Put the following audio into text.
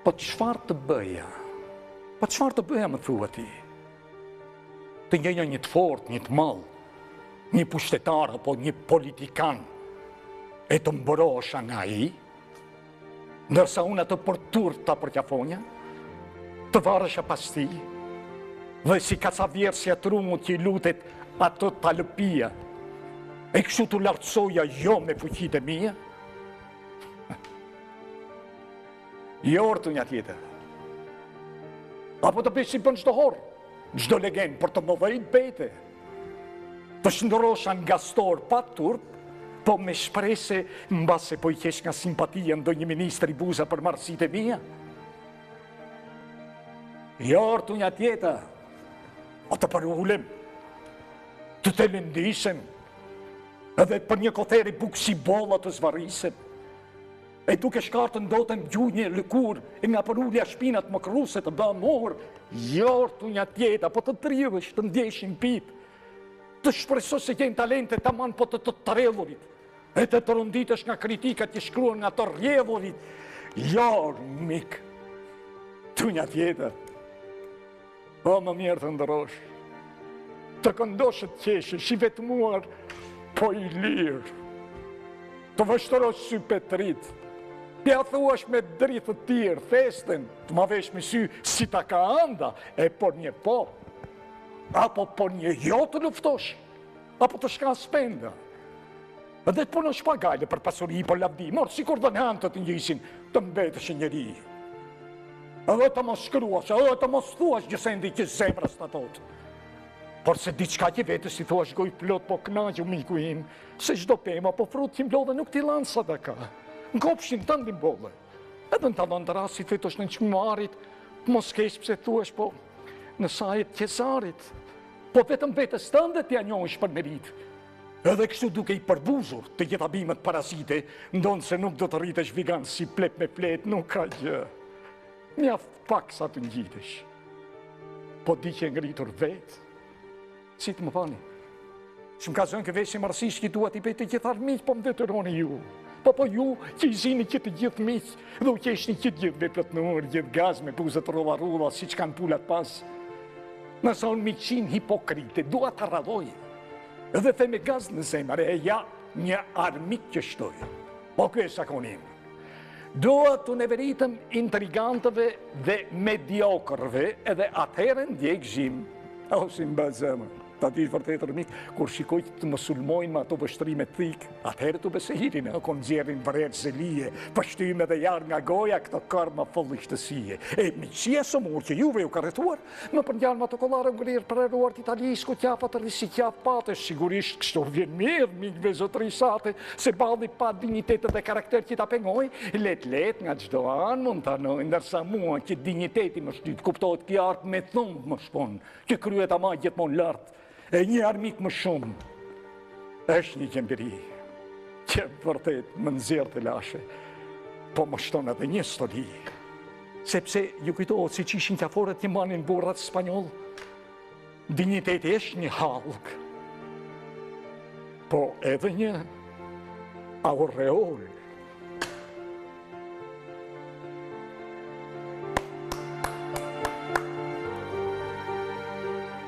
Po çfarë të bëja? Po çfarë të bëja, më thua ti? Të njenja një të fort, një të mall, një pushtetar apo një politikan, e të mbërosha nga ai, ndërsa unë atë për turp ta përqafonja, të varësha pas ti, dhe si kacavjerësja trumut që i lutet atë talëpia, e kështu të lartësoja jo me fuqit e mia? Jo orë një tjetër. Apo të besim për çdo horë, çdo legend për të më vërit bete, të shndrosha nga stor pa turp, po me shprese mbase po i kesh nga simpatia ndonjë ministri buza për marrësitë e mia? Jo orë një tjetër. O të përullim, të të lëndisem, edhe për një koteri bukë si bolla të zvarisem, e duke shkartë ndotëm gjunjë lëkur, e nga përullja shpinat më kruse të bëmë morë, jorë një tjeta, po të tridhësh, të ndjeshin pip, të shpreso se jenë talente të manë po të rrjedhurit, e të të rënditësh nga kritikat që shkruan nga të rrjedhurit, jorë mikë, të një tjeta. O, më mirë të ndërosh, të këndoshët qeshë, shi vetëmuar, po i lirë, të vështërosh sy petrit, pja thuash me dritë të tjerë, festen, të ma vesh me sy si ta ka anda, e por një po, apo por një jo të luftosh, apo të shka spenda, edhe të punosh pagajle për pasuri, për lavdi, morë si kur dhe në hanë të njësin, të mbetësh njëri. Edhe të mos shkruash, edhe të mos thuash gjësendi që zemrës të atot. Por se diçka që vetës si thuash goj plot, po knaqë miku im, se çdo pema po frut që mblodhe nuk t'i lanë sa dhe ka. Në kopshin të ndimbolle. Edhe në të ndonë të rasit fetosh në qëmarit, mos kesh pse thuash po në sajit qesarit. Po vetëm vetës të ndet t'ja njohësh për merit. Edhe kështu duke i përbuzur të gjitha bimet parazite, ndonë se nuk do të rritesh vigan si plep me plet, nuk ka gjë. Mjaft pak sa të ngjitesh, po di që e ngritur vetë, si të më pani. Që më ka zënë këvesh e marësisht që duat i pejtë të gjithar miqë, po më detyroni ju. Po ju që i zini që të gjithë miqë, dhe u qeshni që të gjithë me plotënur, gjithë gaz me buzët rova, si që kanë pullat pas. Nësa unë miqin hipokrite, dua të radhoj, edhe the me gaz në zemër, e ja një armik që shtoj. Po kjo e shakonim. Doa të neveritëm intrigantëve dhe mediokërve, edhe atëherën ndjek zhim. O, si mba zemë, ta ti vërtetër mikë, kur shikoj të më sulmojnë me ato vështrime thikë, atëherë të besehirin, o konë gjerin vërrejtë zelije, pështyme dhe jarë nga goja këto karma fëllishtësie. E miqësia sëmur që juve ju ka rretuar, më përnjanë më të kolarë ngrirë për eruar të italisku qapa të rrisi qapë patës, sigurisht kështu vjen mirë, mikëve zotërisate, se balli pa dignitetet dhe karakter që ta pengoj, let nga çdo anë mund të anoj, ndërsa mua që digniteti më shtyt, kuptohet kjo artë me thumbë më shpon, që kryet ama gjithmonë lartë, e një armik më shumë, është një gjembiri, që vërtet më nëzirë të lashe, po më shton edhe një stoli, sepse ju kujtohet si që ishin qaforët që manin burrat spanjoll, digniteti është një halk, po edhe një aureol,